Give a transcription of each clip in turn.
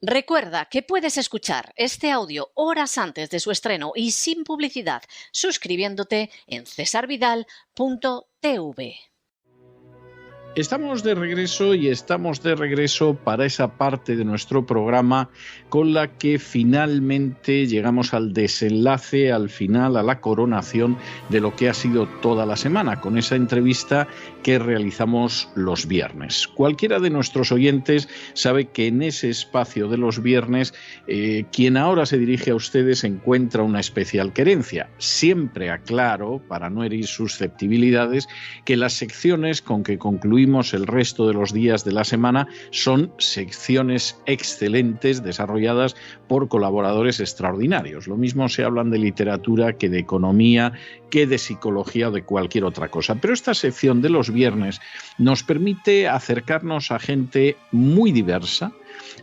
Recuerda que puedes escuchar este audio horas antes de su estreno y sin publicidad suscribiéndote en cesarvidal.tv. Estamos de regreso para esa parte de nuestro programa con la que finalmente llegamos al desenlace, al final, a la coronación de lo que ha sido toda la semana, con esa entrevista que realizamos los viernes. Cualquiera de nuestros oyentes sabe que en ese espacio de los viernes, quien ahora se dirige a ustedes encuentra una especial querencia. Siempre aclaro, para no herir susceptibilidades, que las secciones con que concluimos el resto de los días de la semana son secciones excelentes desarrolladas por colaboradores extraordinarios. Lo mismo se hablan de literatura que de economía, que de psicología o de cualquier otra cosa. Pero esta sección de los viernes nos permite acercarnos a gente muy diversa,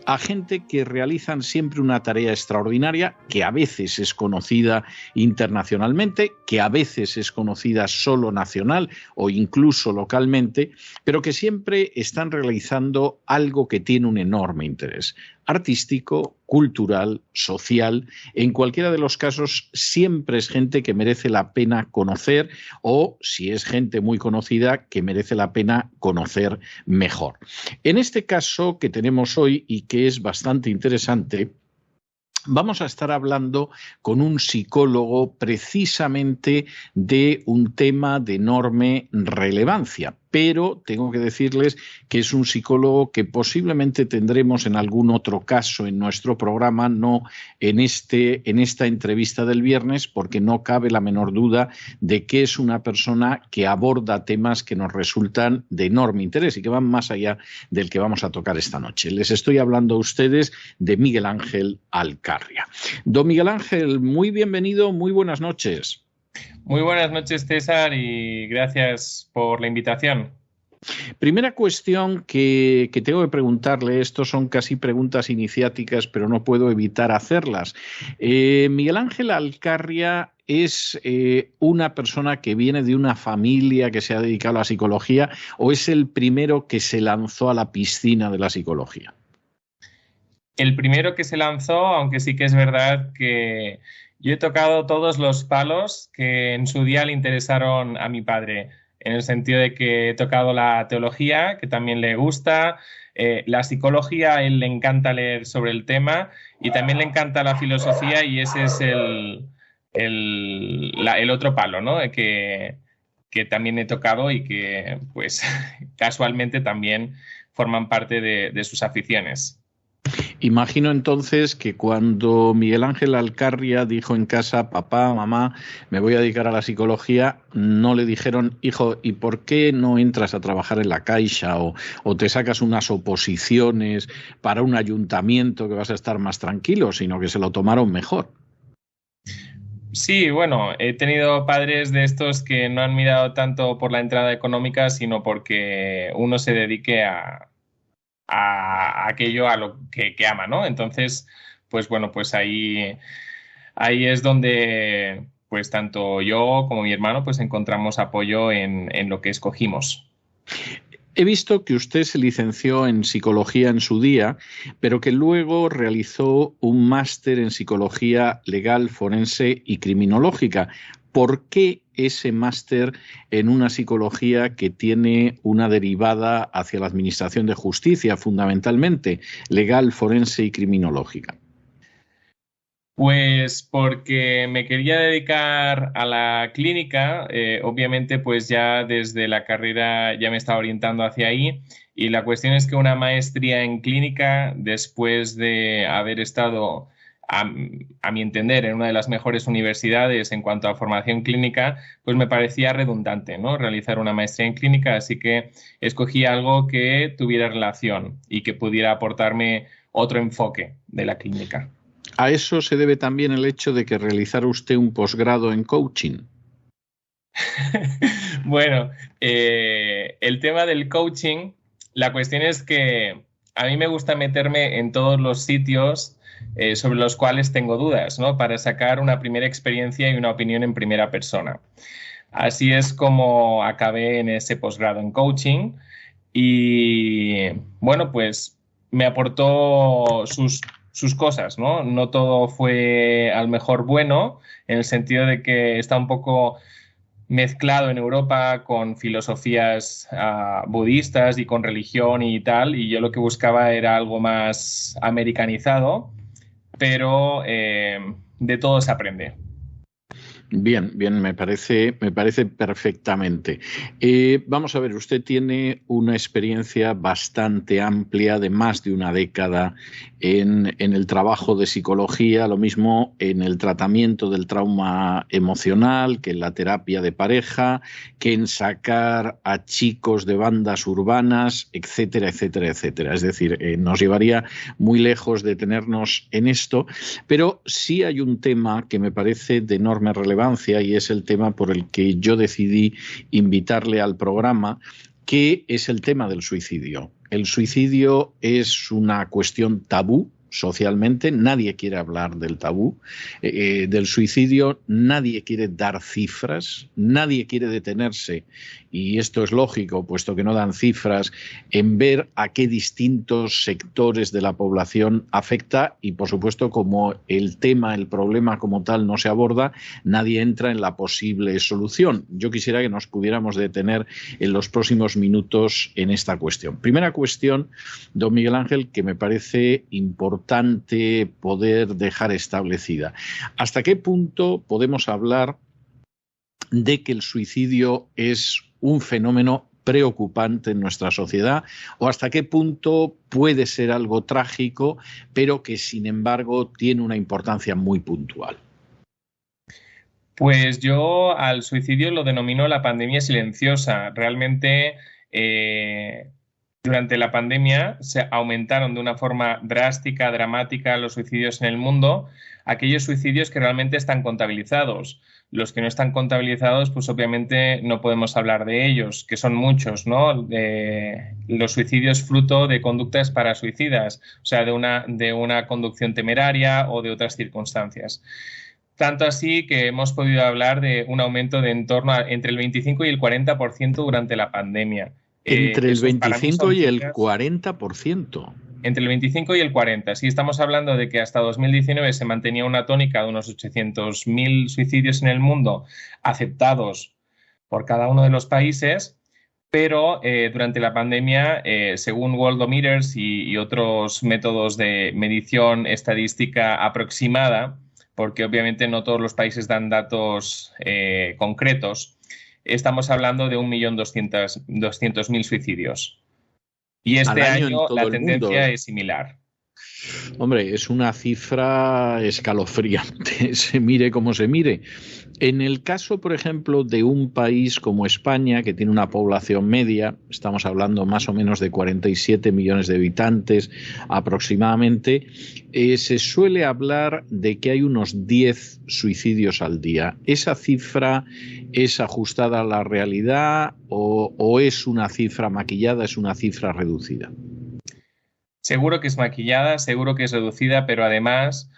a gente que realizan siempre una tarea extraordinaria, que a veces es conocida internacionalmente, que a veces es conocida solo nacional o incluso localmente, pero que siempre están realizando algo que tiene un enorme interés artístico, cultural, social. En cualquiera de los casos siempre es gente que merece la pena conocer, o si es gente muy conocida, que merece la pena conocer mejor. En este caso que tenemos hoy y que es bastante interesante, vamos a estar hablando con un psicólogo precisamente de un tema de enorme relevancia. Pero tengo que decirles que es un psicólogo que posiblemente tendremos en algún otro caso en nuestro programa, no en esta entrevista del viernes, porque no cabe la menor duda de que es una persona que aborda temas que nos resultan de enorme interés y que van más allá del que vamos a tocar esta noche. Les estoy hablando a ustedes de Miguel Ángel Alcarria. Don Miguel Ángel, muy bienvenido, muy buenas noches. Muy buenas noches, César, y gracias por la invitación. Primera cuestión que tengo que preguntarle, estos son casi preguntas iniciáticas, pero no puedo evitar hacerlas. Miguel Ángel Alcarria es una persona que viene de una familia que se ha dedicado a la psicología, ¿o es el primero que se lanzó a la piscina de la psicología? El primero que se lanzó, aunque sí que es verdad que yo he tocado todos los palos que en su día le interesaron a mi padre, en el sentido de que he tocado la teología, que también le gusta, la psicología, a él le encanta leer sobre el tema, y también le encanta la filosofía, y ese es el otro palo, ¿no? que también he tocado y que, pues, casualmente también forman parte de sus aficiones. Imagino entonces que cuando Miguel Ángel Alcarria dijo en casa, papá, mamá, me voy a dedicar a la psicología, no le dijeron, hijo, ¿y por qué no entras a trabajar en la Caixa o te sacas unas oposiciones para un ayuntamiento que vas a estar más tranquilo, sino que se lo tomaron mejor? Sí, bueno, he tenido padres de estos que no han mirado tanto por la entrada económica, sino porque uno se dedique a aquello a lo que ama, ¿no? Entonces, pues bueno, pues ahí es donde pues tanto yo como mi hermano pues encontramos apoyo en lo que escogimos. He visto que usted se licenció en psicología en su día, pero que luego realizó un máster en psicología legal, forense y criminológica. ¿Por qué ese máster en una psicología que tiene una derivada hacia la administración de justicia, fundamentalmente legal, forense y criminológica? Pues porque me quería dedicar a la clínica, obviamente pues ya desde la carrera ya me estaba orientando hacia ahí, y la cuestión es que una maestría en clínica, después de haber estado, a mi entender, en una de las mejores universidades en cuanto a formación clínica, pues me parecía redundante, ¿no? Realizar una maestría en clínica, así que escogí algo que tuviera relación y que pudiera aportarme otro enfoque de la clínica. ¿A eso se debe también el hecho de que realizara usted un posgrado en coaching? Bueno, el tema del coaching, la cuestión es que a mí me gusta meterme en todos los sitios sobre los cuales tengo dudas, ¿no? Para sacar una primera experiencia y una opinión en primera persona. Así es como acabé en ese posgrado en coaching y, bueno, pues me aportó sus cosas, ¿no? No todo fue a lo mejor bueno, en el sentido de que está un poco mezclado en Europa con filosofías budistas y con religión y tal, y yo lo que buscaba era algo más americanizado, pero de todo se aprende. Bien, bien, me parece perfectamente. Vamos a ver, usted tiene una experiencia bastante amplia de más de una década en el trabajo de psicología, lo mismo en el tratamiento del trauma emocional, que en la terapia de pareja, que en sacar a chicos de bandas urbanas, etcétera, etcétera, etcétera. Es decir, nos llevaría muy lejos detenernos en esto, pero sí hay un tema que me parece de enorme relevancia y es el tema por el que yo decidí invitarle al programa, que es el tema del suicidio. El suicidio es una cuestión tabú socialmente, nadie quiere hablar del tabú, del suicidio, nadie quiere dar cifras, nadie quiere detenerse, y esto es lógico, puesto que no dan cifras, en ver a qué distintos sectores de la población afecta, y por supuesto, como el tema, el problema como tal no se aborda, nadie entra en la posible solución. Yo quisiera que nos pudiéramos detener en los próximos minutos en esta cuestión. Primera cuestión, don Miguel Ángel, que me parece importante poder dejar establecida. ¿Hasta qué punto podemos hablar de que el suicidio es un fenómeno preocupante en nuestra sociedad, o hasta qué punto puede ser algo trágico, pero que sin embargo tiene una importancia muy puntual? Pues yo al suicidio lo denomino la pandemia silenciosa. Realmente durante la pandemia se aumentaron de una forma drástica, dramática los suicidios en el mundo, aquellos suicidios que realmente están contabilizados. Los que no están contabilizados, pues obviamente no podemos hablar de ellos, que son muchos, ¿no? Los suicidios fruto de conductas parasuicidas, o sea, de una conducción temeraria o de otras circunstancias. Tanto así que hemos podido hablar de un aumento de en torno a entre el 25 y el 40% durante la pandemia. Entre el 25 y el 40%. Entre el 25 y el 40%. Sí, estamos hablando de que hasta 2019 se mantenía una tónica de unos 800.000 suicidios en el mundo aceptados por cada uno de los países, pero durante la pandemia, según Worldometers y otros métodos de medición estadística aproximada, porque obviamente no todos los países dan datos concretos, estamos hablando de 1.200.000 suicidios. Y este año la tendencia es similar. Hombre, es una cifra escalofriante, se mire como se mire. En el caso, por ejemplo, de un país como España, que tiene una población media, estamos hablando más o menos de 47 millones de habitantes aproximadamente, se suele hablar de que hay unos 10 suicidios al día. ¿Esa cifra es ajustada a la realidad o es una cifra maquillada, es una cifra reducida? Seguro que es maquillada, seguro que es reducida, pero además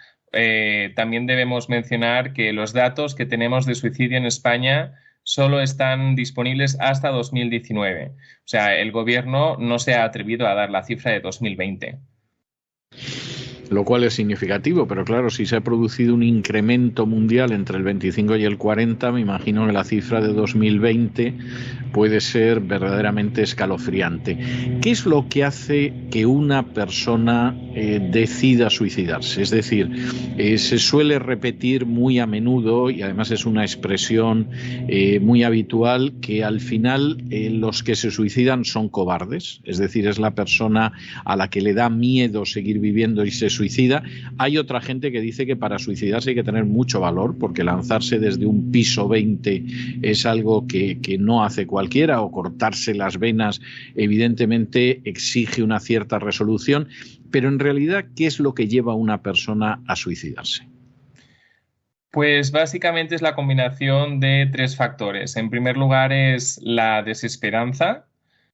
también debemos mencionar que los datos que tenemos de suicidio en España solo están disponibles hasta 2019. O sea, el gobierno no se ha atrevido a dar la cifra de 2020. Lo cual es significativo, pero claro, si se ha producido un incremento mundial entre el 25 y el 40, me imagino que la cifra de 2020 puede ser verdaderamente escalofriante. ¿Qué es lo que hace que una persona decida suicidarse? Es decir, se suele repetir muy a menudo, y además es una expresión muy habitual, que al final los que se suicidan son cobardes, es decir, es la persona a la que le da miedo seguir viviendo y se suicida. Hay otra gente que dice que para suicidarse hay que tener mucho valor, porque lanzarse desde un piso 20 es algo que no hace cualquiera, o cortarse las venas evidentemente exige una cierta resolución. Pero en realidad, ¿qué es lo que lleva a una persona a suicidarse? Pues básicamente es la combinación de 3 factores. En primer lugar es la desesperanza,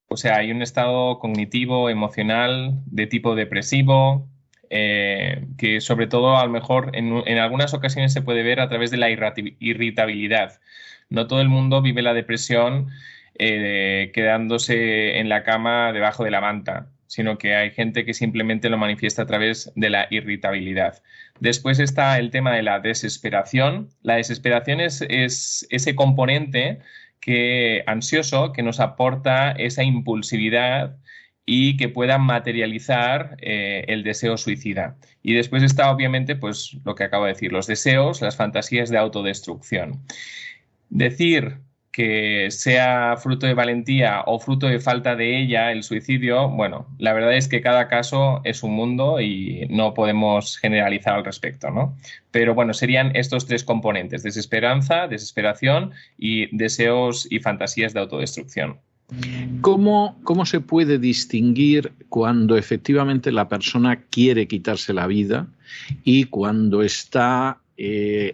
o sea, hay un estado cognitivo, emocional de tipo depresivo, que sobre todo a lo mejor en algunas ocasiones se puede ver a través de la irritabilidad. No todo el mundo vive la depresión quedándose en la cama debajo de la manta, sino que hay gente que simplemente lo manifiesta a través de la irritabilidad. Después está el tema de la desesperación. La desesperación es ese componente ansioso que nos aporta esa impulsividad y que pueda materializar el deseo suicida. Y después está, obviamente, pues lo que acabo de decir, los deseos, las fantasías de autodestrucción. Decir que sea fruto de valentía o fruto de falta de ella el suicidio, bueno, la verdad es que cada caso es un mundo y no podemos generalizar al respecto, ¿no? Pero bueno, serían estos tres componentes: desesperanza, desesperación y deseos y fantasías de autodestrucción. ¿Cómo se puede distinguir cuando efectivamente la persona quiere quitarse la vida y cuando está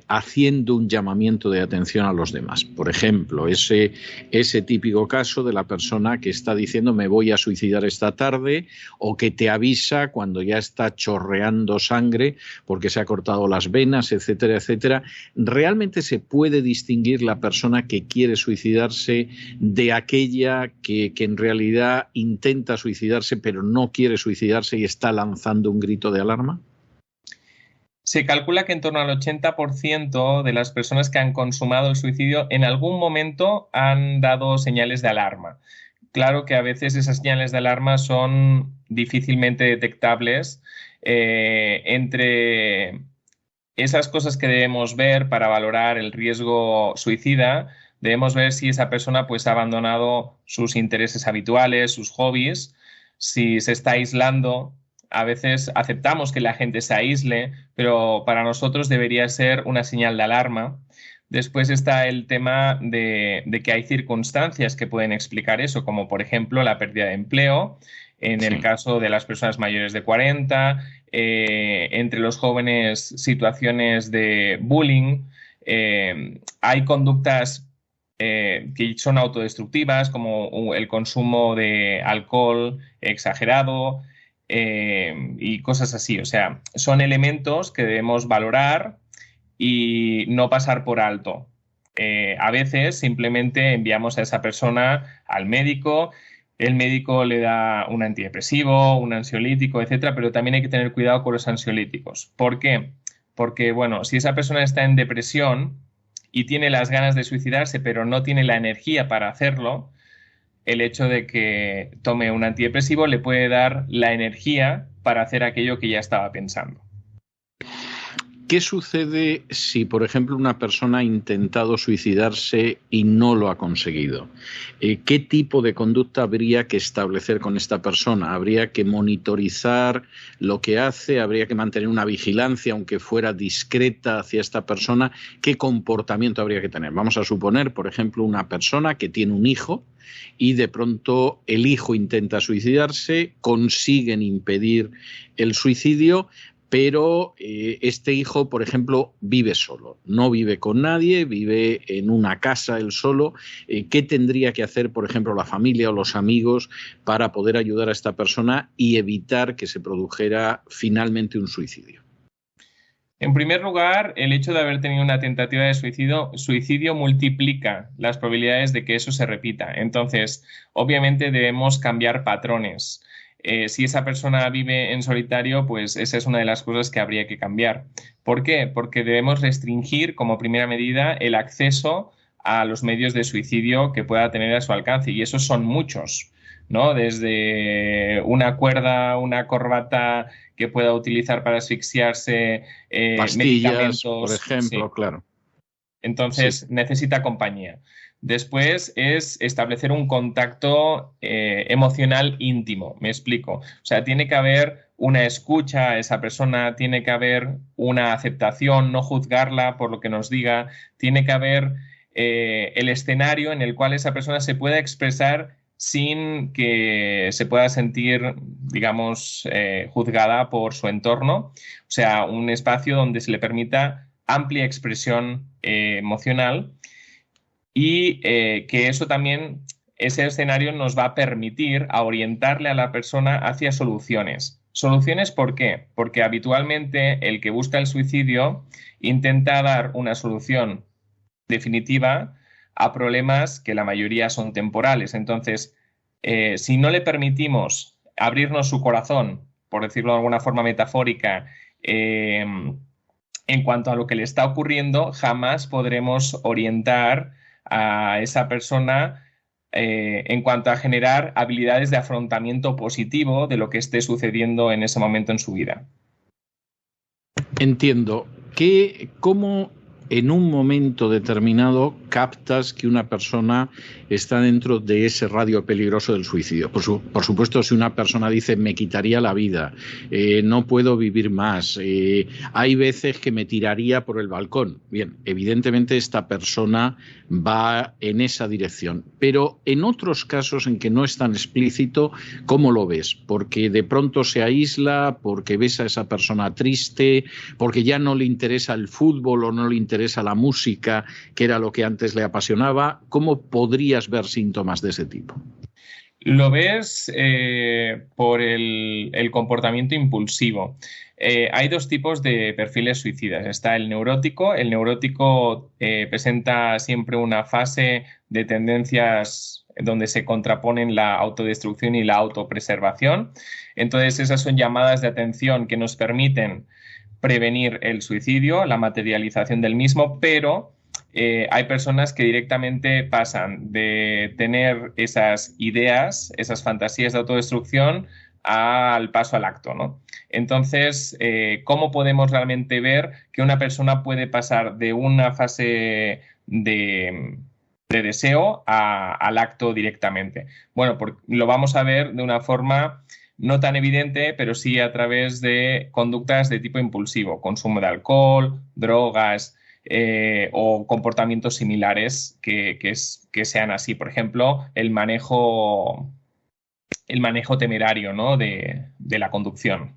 haciendo un llamamiento de atención a los demás? Por ejemplo, ese típico caso de la persona que está diciendo me voy a suicidar esta tarde, o que te avisa cuando ya está chorreando sangre porque se ha cortado las venas, etcétera, etcétera. ¿Realmente se puede distinguir la persona que quiere suicidarse de aquella que en realidad intenta suicidarse pero no quiere suicidarse y está lanzando un grito de alarma? Se calcula que en torno al 80% de las personas que han consumado el suicidio en algún momento han dado señales de alarma. Claro que a veces esas señales de alarma son difícilmente detectables. Entre esas cosas que debemos ver para valorar el riesgo suicida, debemos ver si esa persona pues, ha abandonado sus intereses habituales, sus hobbies, si se está aislando. A veces aceptamos que la gente se aísle, pero para nosotros debería ser una señal de alarma. Después está el tema de que hay circunstancias que pueden explicar eso, como por ejemplo la pérdida de empleo, en el caso de las personas mayores de 40, entre los jóvenes situaciones de bullying. Hay conductas que son autodestructivas, como el consumo de alcohol exagerado, y cosas así. O sea, son elementos que debemos valorar y no pasar por alto. A veces simplemente enviamos a esa persona al médico, el médico le da un antidepresivo, un ansiolítico, etcétera, pero también hay que tener cuidado con los ansiolíticos. ¿Por qué? Porque, bueno, si esa persona está en depresión y tiene las ganas de suicidarse, pero no tiene la energía para hacerlo, el hecho de que tome un antidepresivo le puede dar la energía para hacer aquello que ya estaba pensando. ¿Qué sucede si, por ejemplo, una persona ha intentado suicidarse y no lo ha conseguido? ¿Qué tipo de conducta habría que establecer con esta persona? ¿Habría que monitorizar lo que hace? ¿Habría que mantener una vigilancia, aunque fuera discreta, hacia esta persona? ¿Qué comportamiento habría que tener? Vamos a suponer, por ejemplo, una persona que tiene un hijo y de pronto el hijo intenta suicidarse, consiguen impedir el suicidio, pero este hijo, por ejemplo, vive solo, no vive con nadie, vive en una casa él solo. ¿Qué tendría que hacer, por ejemplo, la familia o los amigos para poder ayudar a esta persona y evitar que se produjera finalmente un suicidio? En primer lugar, el hecho de haber tenido una tentativa de suicidio multiplica las probabilidades de que eso se repita. Entonces, obviamente debemos cambiar patrones. Si esa persona vive en solitario, pues esa es una de las cosas que habría que cambiar. ¿Por qué? Porque debemos restringir como primera medida el acceso a los medios de suicidio que pueda tener a su alcance, y esos son muchos, ¿no? Desde una cuerda, una corbata que pueda utilizar para asfixiarse, pastillas, por ejemplo, sí. Claro. Entonces, sí, necesita compañía. Después es establecer un contacto emocional íntimo, me explico. O sea, tiene que haber una escucha a esa persona, tiene que haber una aceptación, no juzgarla por lo que nos diga, tiene que haber el escenario en el cual esa persona se pueda expresar sin que se pueda sentir, digamos, juzgada por su entorno. O sea, un espacio donde se le permita amplia expresión emocional. Y que eso también, ese escenario nos va a permitir a orientarle a la persona hacia soluciones. ¿Soluciones por qué? Porque habitualmente el que busca el suicidio intenta dar una solución definitiva a problemas que la mayoría son temporales. Entonces, si no le permitimos abrirnos su corazón, por decirlo de alguna forma metafórica, en cuanto a lo que le está ocurriendo, jamás podremos orientar a esa persona en cuanto a generar habilidades de afrontamiento positivo de lo que esté sucediendo en ese momento en su vida. Entiendo. ¿Cómo en un momento determinado captas que una persona está dentro de ese radio peligroso del suicidio? Por supuesto, si una persona dice me quitaría la vida, no puedo vivir más, hay veces que me tiraría por el balcón. Bien, evidentemente esta persona va en esa dirección, pero en otros casos en que no es tan explícito, ¿cómo lo ves? Porque de pronto se aísla, porque ves a esa persona triste, porque ya no le interesa el fútbol o no le interesa la música, que era lo que antes le apasionaba. ¿Cómo podrías ver síntomas de ese tipo? Lo ves por el comportamiento impulsivo. Hay dos tipos de perfiles suicidas. Está el neurótico. El neurótico presenta siempre una fase de tendencias donde se contraponen la autodestrucción y la autopreservación. Entonces, esas son llamadas de atención que nos permiten prevenir el suicidio, la materialización del mismo, pero hay personas que directamente pasan de tener esas ideas, esas fantasías de autodestrucción, al paso al acto, ¿no? Entonces, ¿cómo podemos realmente ver que una persona puede pasar de una fase de deseo al acto directamente? Bueno, lo vamos a ver de una forma no tan evidente, pero sí a través de conductas de tipo impulsivo, consumo de alcohol, drogas o comportamientos similares que sean así. Por ejemplo, el manejo temerario, ¿no? de la conducción.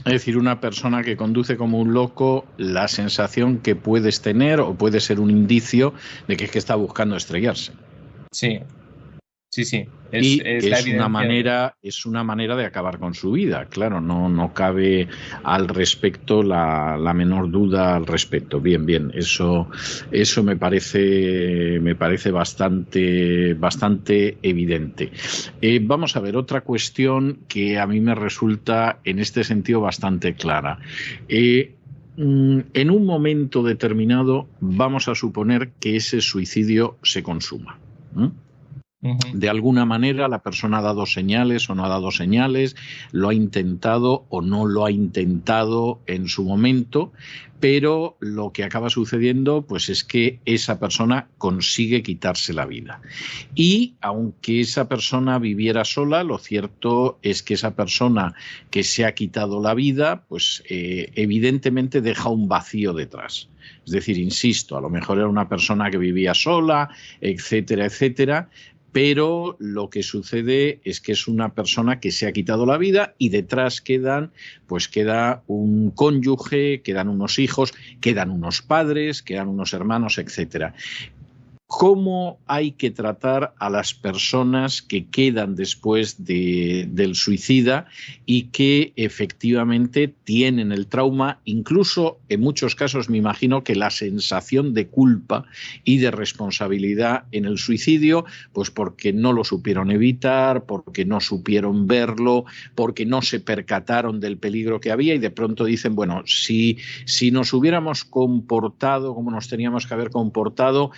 Es decir, una persona que conduce como un loco, la sensación que puedes tener o puede ser un indicio de que es que está buscando estrellarse. Sí. Sí. Es una manera de acabar con su vida. Claro, no cabe al respecto la menor duda al respecto. Bien, eso me parece bastante evidente. Vamos a ver otra cuestión que a mí me resulta en este sentido bastante clara. En un momento determinado vamos a suponer que ese suicidio se consuma. De alguna manera la persona ha dado señales o no ha dado señales, lo ha intentado o no lo ha intentado en su momento, pero lo que acaba sucediendo pues es que esa persona consigue quitarse la vida. Y aunque esa persona viviera sola, lo cierto es que esa persona que se ha quitado la vida, pues evidentemente deja un vacío detrás. Es decir, insisto, a lo mejor era una persona que vivía sola, etcétera, pero lo que sucede es que es una persona que se ha quitado la vida y detrás queda un cónyuge, quedan unos hijos, quedan unos padres, quedan unos hermanos, etcétera. ¿Cómo hay que tratar a las personas que quedan después del suicida y que efectivamente tienen el trauma? Incluso en muchos casos me imagino que la sensación de culpa y de responsabilidad en el suicidio, pues porque no lo supieron evitar, porque no supieron verlo, porque no se percataron del peligro que había y de pronto dicen, bueno, si nos hubiéramos comportado como nos teníamos que haber comportado,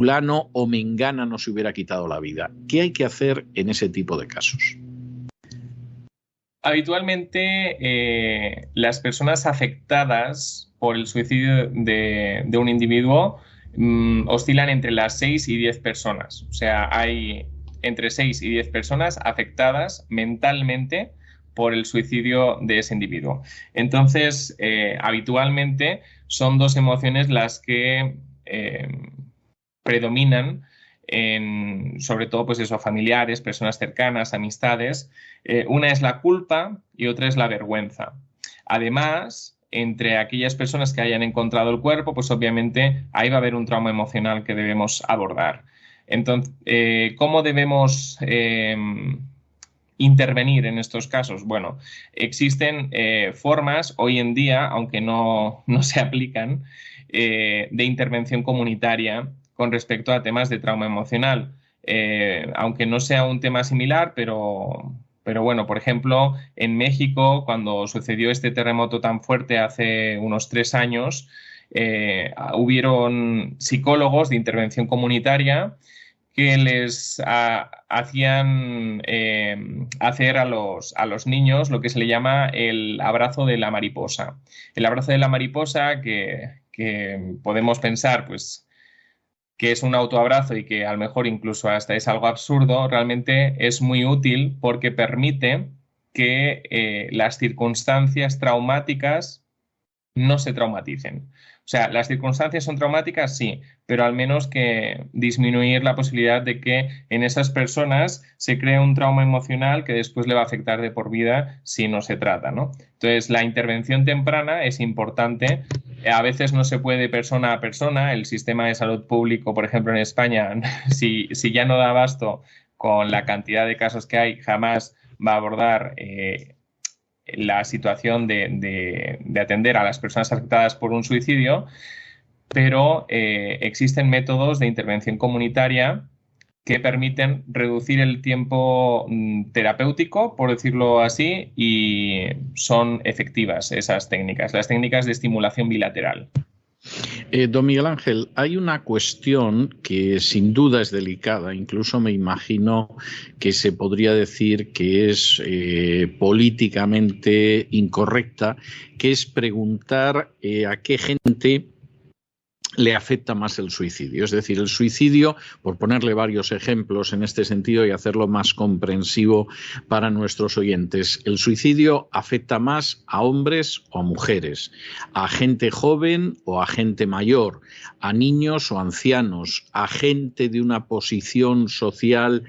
fulano o mengana no se hubiera quitado la vida. ¿Qué hay que hacer en ese tipo de casos? Habitualmente las personas afectadas por el suicidio de un individuo oscilan entre las 6 y 10 personas. O sea, hay entre 6 y 10 personas afectadas mentalmente por el suicidio de ese individuo. Entonces, habitualmente son dos emociones las que predominan sobre todo, pues eso, familiares, personas cercanas, amistades. Una es la culpa y otra es la vergüenza. Además, entre aquellas personas que hayan encontrado el cuerpo, pues obviamente ahí va a haber un trauma emocional que debemos abordar. Entonces, ¿cómo debemos intervenir en estos casos? Bueno, existen formas hoy en día, aunque no se aplican, de intervención comunitaria con respecto a temas de trauma emocional. aunque no sea un tema similar, pero bueno, por ejemplo, en México, cuando sucedió este terremoto tan fuerte hace unos 3 años, hubieron psicólogos de intervención comunitaria que les hacían hacer a los niños lo que se le llama el abrazo de la mariposa. El abrazo de la mariposa que podemos pensar, pues, que es un autoabrazo y que a lo mejor incluso hasta es algo absurdo, realmente es muy útil porque permite que las circunstancias traumáticas no se traumaticen. O sea, las circunstancias son traumáticas, sí, pero al menos que disminuir la posibilidad de que en esas personas se cree un trauma emocional que después le va a afectar de por vida si no se trata, ¿no? Entonces, la intervención temprana es importante. A veces no se puede persona a persona. El sistema de salud público, por ejemplo, en España, si ya no da abasto con la cantidad de casos que hay, jamás va a abordar la situación de atender a las personas afectadas por un suicidio, pero existen métodos de intervención comunitaria que permiten reducir el tiempo terapéutico, por decirlo así, y son efectivas esas técnicas, las técnicas de estimulación bilateral. Don Miguel Ángel, hay una cuestión que sin duda es delicada, incluso me imagino que se podría decir que es políticamente incorrecta, que es preguntar a qué gente le afecta más el suicidio. Es decir, el suicidio, por ponerle varios ejemplos en este sentido y hacerlo más comprensivo para nuestros oyentes, el suicidio afecta más a hombres o a mujeres, a gente joven o a gente mayor, a niños o ancianos, a gente de una posición social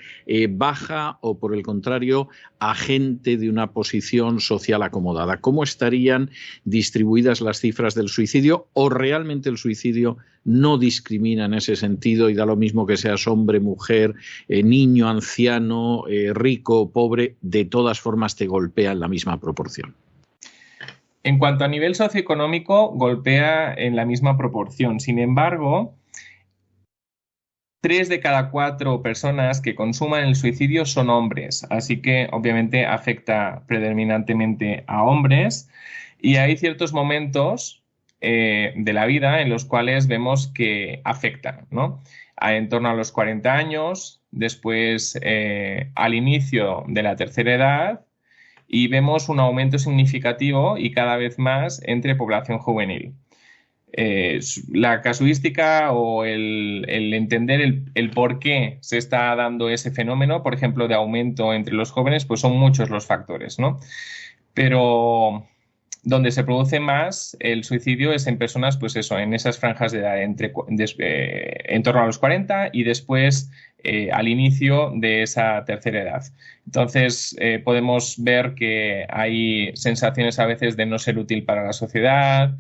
baja o, por el contrario, a gente de una posición social acomodada. ¿Cómo estarían distribuidas las cifras del suicidio? ¿O realmente el suicidio no discrimina en ese sentido y da lo mismo que seas hombre, mujer, niño, anciano, rico o pobre? De todas formas te golpea en la misma proporción. En cuanto a nivel socioeconómico, golpea en la misma proporción. Sin embargo, 3 de cada 4 personas que consuman el suicidio son hombres, así que obviamente afecta predominantemente a hombres, y hay ciertos momentos de la vida en los cuales vemos que afecta, ¿no? En torno a los 40 años, después al inicio de la tercera edad, y vemos un aumento significativo y cada vez más entre población juvenil. La casuística o el entender el por qué se está dando ese fenómeno, por ejemplo, de aumento entre los jóvenes, pues son muchos los factores, ¿no? Pero donde se produce más el suicidio es en personas, pues eso, en esas franjas de edad, en torno a los 40 y después al inicio de esa tercera edad. Entonces, podemos ver que hay sensaciones a veces de no ser útil para la sociedad,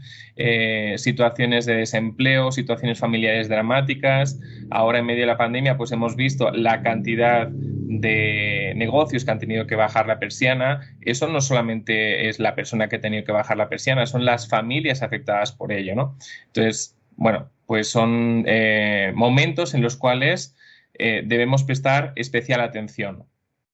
situaciones de desempleo, situaciones familiares dramáticas. Ahora, en medio de la pandemia, pues hemos visto la cantidad de negocios que han tenido que bajar la persiana. Eso no solamente es la persona que ha tenido que bajar la persiana, son las familias afectadas por ello, ¿no? Entonces, bueno, pues son momentos en los cuales debemos prestar especial atención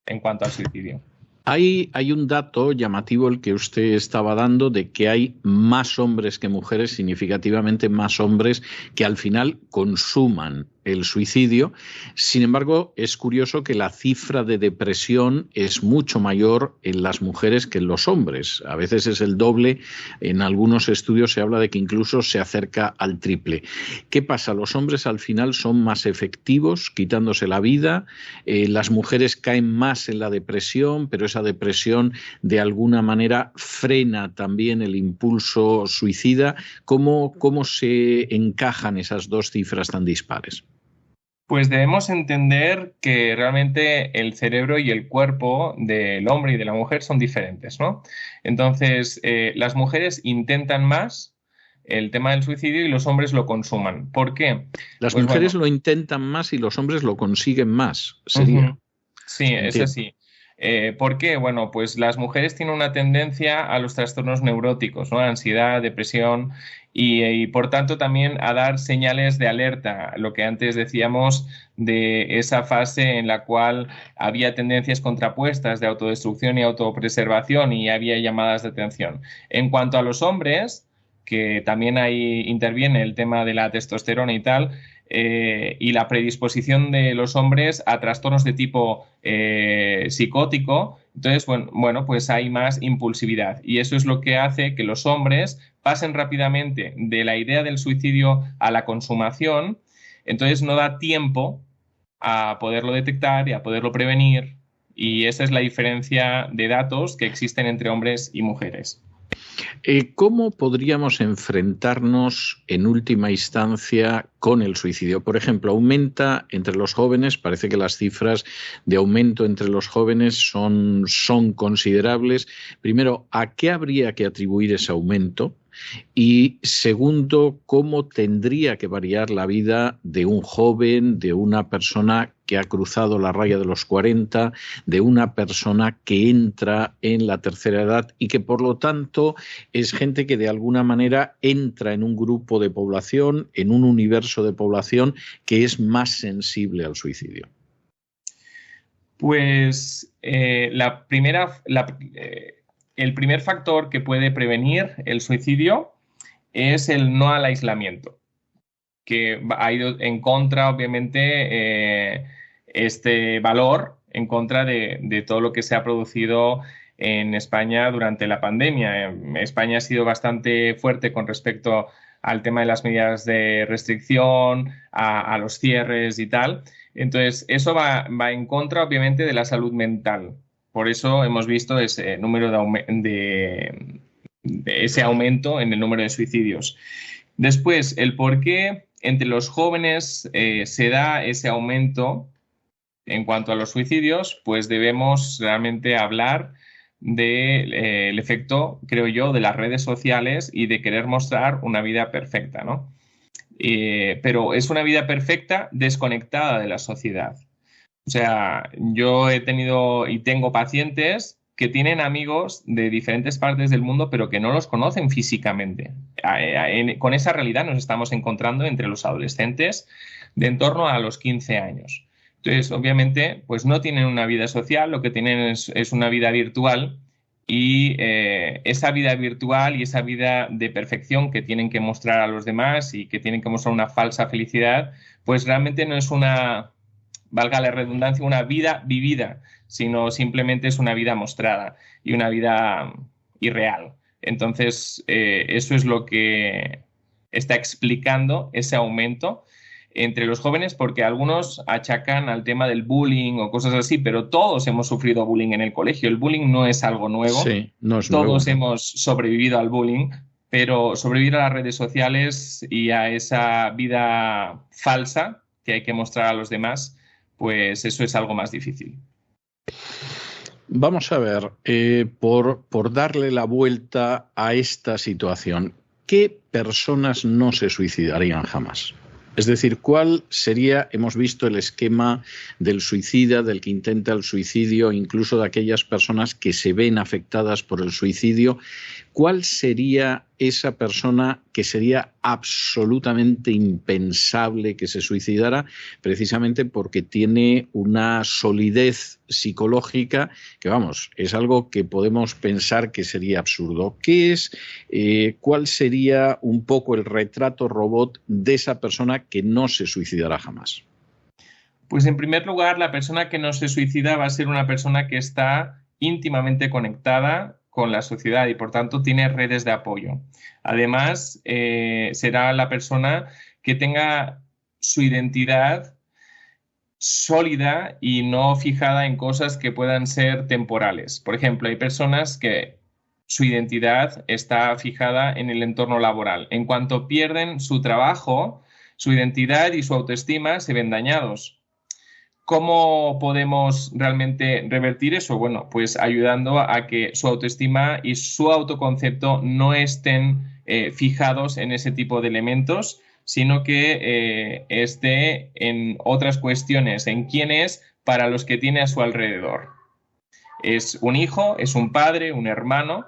en cuanto al suicidio. Hay un dato llamativo el que usted estaba dando de que hay más hombres que mujeres, significativamente más hombres que al final consuman el suicidio. Sin embargo, es curioso que la cifra de depresión es mucho mayor en las mujeres que en los hombres. A veces es el doble. En algunos estudios se habla de que incluso se acerca al triple. ¿Qué pasa? ¿Los hombres al final son más efectivos quitándose la vida? ¿Las mujeres caen más en la depresión, pero esa depresión de alguna manera frena también el impulso suicida? ¿Cómo se encajan esas dos cifras tan dispares? Pues debemos entender que realmente el cerebro y el cuerpo del hombre y de la mujer son diferentes, ¿no? Entonces, las mujeres intentan más el tema del suicidio y los hombres lo consuman. ¿Por qué? Las mujeres lo intentan más y los hombres lo consiguen más, sería. Sí, es así. ¿Por qué? Bueno, pues las mujeres tienen una tendencia a los trastornos neuróticos, ¿no? Ansiedad, depresión y por tanto también a dar señales de alerta, lo que antes decíamos de esa fase en la cual había tendencias contrapuestas de autodestrucción y autopreservación y había llamadas de atención. En cuanto a los hombres, que también ahí interviene el tema de la testosterona y tal, y la predisposición de los hombres a trastornos de tipo psicótico, entonces, bueno, pues hay más impulsividad y eso es lo que hace que los hombres pasen rápidamente de la idea del suicidio a la consumación, entonces no da tiempo a poderlo detectar y a poderlo prevenir y esa es la diferencia de datos que existen entre hombres y mujeres. ¿Cómo podríamos enfrentarnos en última instancia con el suicidio? Por ejemplo, aumenta entre los jóvenes, parece que las cifras de aumento entre los jóvenes son considerables. Primero, ¿a qué habría que atribuir ese aumento? Y segundo, ¿cómo tendría que variar la vida de un joven, de una persona que ha cruzado la raya de los 40, de una persona que entra en la tercera edad y que por lo tanto es gente que de alguna manera entra en un grupo de población, en un universo de población que es más sensible al suicidio? Pues el primer factor que puede prevenir el suicidio es el no al aislamiento, que ha ido en contra, obviamente, este valor, en contra de todo lo que se ha producido en España durante la pandemia. España ha sido bastante fuerte con respecto al tema de las medidas de restricción, a los cierres y tal. Entonces, eso va en contra, obviamente, de la salud mental. Por eso hemos visto ese número de ese aumento en el número de suicidios. Después, el por qué entre los jóvenes se da ese aumento en cuanto a los suicidios, pues debemos realmente hablar del efecto, creo yo, de las redes sociales y de querer mostrar una vida perfecta, ¿no? Pero es una vida perfecta desconectada de la sociedad. O sea, yo he tenido y tengo pacientes que tienen amigos de diferentes partes del mundo, pero que no los conocen físicamente. Con esa realidad nos estamos encontrando entre los adolescentes de en torno a los 15 años. Entonces, obviamente, pues no tienen una vida social, lo que tienen es una vida virtual y esa vida virtual y esa vida de perfección que tienen que mostrar a los demás y que tienen que mostrar una falsa felicidad, pues realmente no es una, valga la redundancia, una vida vivida, sino simplemente es una vida mostrada y una vida irreal. Entonces, eso es lo que está explicando ese aumento entre los jóvenes, porque algunos achacan al tema del bullying o cosas así, pero todos hemos sufrido bullying en el colegio. El bullying no es algo nuevo. Sí, no es todos nuevo. hemos sobrevivido al bullying, pero sobrevivir a las redes sociales y a esa vida falsa que hay que mostrar a los demás, pues eso es algo más difícil. Vamos a ver, por darle la vuelta a esta situación, ¿qué personas no se suicidarían jamás? Es decir, ¿cuál sería, hemos visto el esquema del suicida, del que intenta el suicidio, incluso de aquellas personas que se ven afectadas por el suicidio? ¿Cuál sería esa persona que sería absolutamente impensable que se suicidara, precisamente porque tiene una solidez psicológica que, vamos, es algo que podemos pensar que sería absurdo? ¿Cuál sería un poco el retrato robot de esa persona que no se suicidará jamás? Pues en primer lugar, la persona que no se suicida va a ser una persona que está íntimamente conectada con la sociedad y por tanto tiene redes de apoyo. Además, será la persona que tenga su identidad sólida y no fijada en cosas que puedan ser temporales. Por ejemplo, hay personas que su identidad está fijada en el entorno laboral. En cuanto pierden su trabajo, su identidad y su autoestima se ven dañados. ¿Cómo podemos realmente revertir eso? Bueno, pues ayudando a que su autoestima y su autoconcepto no estén fijados en ese tipo de elementos, sino que esté en otras cuestiones, en quién es para los que tiene a su alrededor. es un hijo, es un padre, un hermano.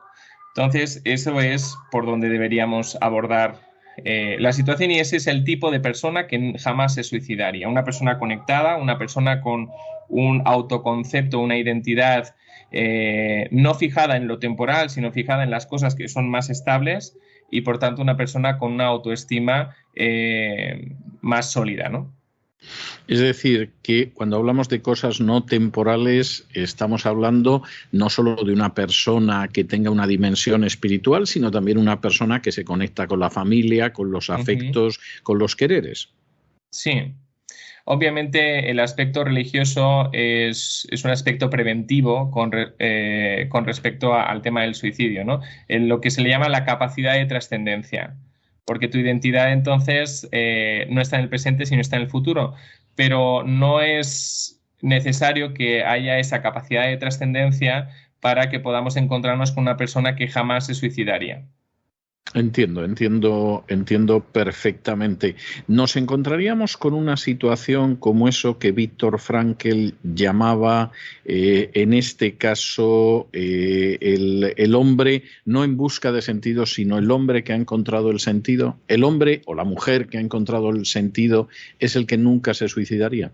Entonces, eso es por donde deberíamos abordar la situación, y ese es el tipo de persona que jamás se suicidaría. Una persona conectada, una persona con un autoconcepto, una identidad no fijada en lo temporal, sino fijada en las cosas que son más estables, y por tanto una persona con una autoestima más sólida, ¿no? Es decir, que cuando hablamos de cosas no temporales, estamos hablando no solo de una persona que tenga una dimensión espiritual, sino también una persona que se conecta con la familia, con los afectos, con los quereres. Sí. Obviamente el aspecto religioso es un aspecto preventivo con respecto al tema del suicidio, ¿no? En lo que se le llama la capacidad de trascendencia, porque tu identidad entonces no está en el presente, sino está en el futuro, pero no es necesario que haya esa capacidad de trascendencia para que podamos encontrarnos con una persona que jamás se suicidaría. Entiendo perfectamente. Nos encontraríamos con una situación como eso que Viktor Frankl llamaba, en este caso, el hombre no en busca de sentido, sino el hombre que ha encontrado el sentido. El hombre o la mujer que ha encontrado el sentido es el que nunca se suicidaría.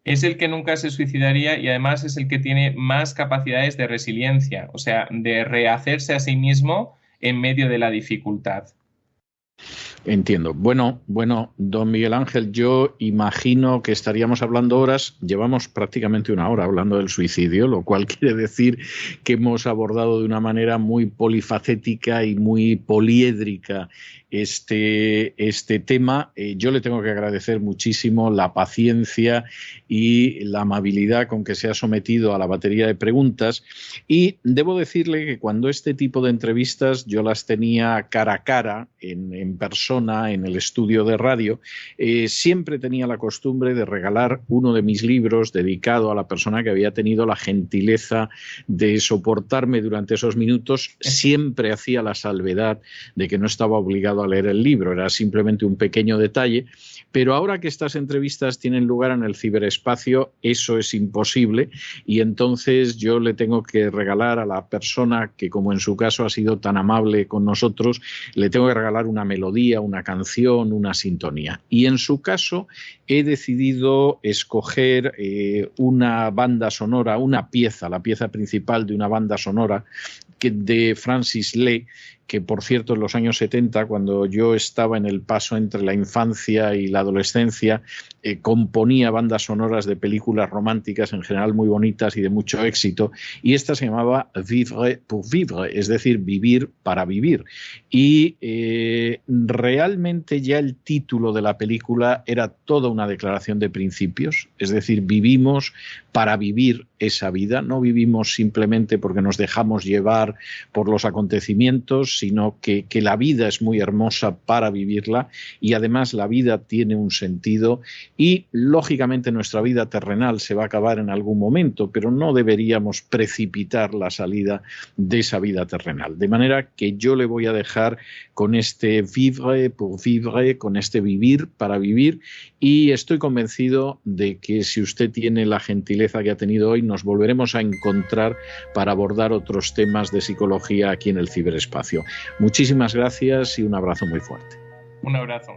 Es el que nunca se suicidaría, y además es el que tiene más capacidades de resiliencia, o sea, de rehacerse a sí mismo en medio de la dificultad. Entiendo. Bueno, don Miguel Ángel, yo imagino que estaríamos hablando horas, llevamos prácticamente una hora hablando del suicidio, lo cual quiere decir que hemos abordado de una manera muy polifacética y muy poliédrica este tema. Yo le tengo que agradecer muchísimo la paciencia y la amabilidad con que se ha sometido a la batería de preguntas, y debo decirle que cuando este tipo de entrevistas yo las tenía cara a cara, en persona, en el estudio de radio, siempre tenía la costumbre de regalar uno de mis libros dedicado a la persona que había tenido la gentileza de soportarme durante esos minutos. Siempre hacía la salvedad de que no estaba obligado a leer el libro, era simplemente un pequeño detalle, pero ahora que estas entrevistas tienen lugar en el ciberespacio, eso es imposible, y entonces yo le tengo que regalar a la persona que, como en su caso ha sido tan amable con nosotros, le tengo que regalar una melodía, una canción, una sintonía. Y en su caso he decidido escoger una banda sonora, una pieza, la pieza principal de una banda sonora de Francis Lee, que por cierto en los años 70, cuando yo estaba en el paso entre la infancia y la adolescencia, componía bandas sonoras de películas románticas, en general muy bonitas y de mucho éxito, y esta se llamaba Vivre pour vivre, es decir, vivir para vivir. Y realmente ya el título de la película era toda una declaración de principios, es decir, vivimos para vivir esa vida, no vivimos simplemente porque nos dejamos llevar por los acontecimientos, sino que la vida es muy hermosa para vivirla, y además la vida tiene un sentido, y lógicamente nuestra vida terrenal se va a acabar en algún momento, pero no deberíamos precipitar la salida de esa vida terrenal. De manera que yo le voy a dejar con este vivre pour vivre, con este vivir para vivir, y estoy convencido de que si usted tiene la gentileza que ha tenido hoy, nos volveremos a encontrar para abordar otros temas de psicología aquí en el ciberespacio. Muchísimas gracias y un abrazo muy fuerte. Un abrazo.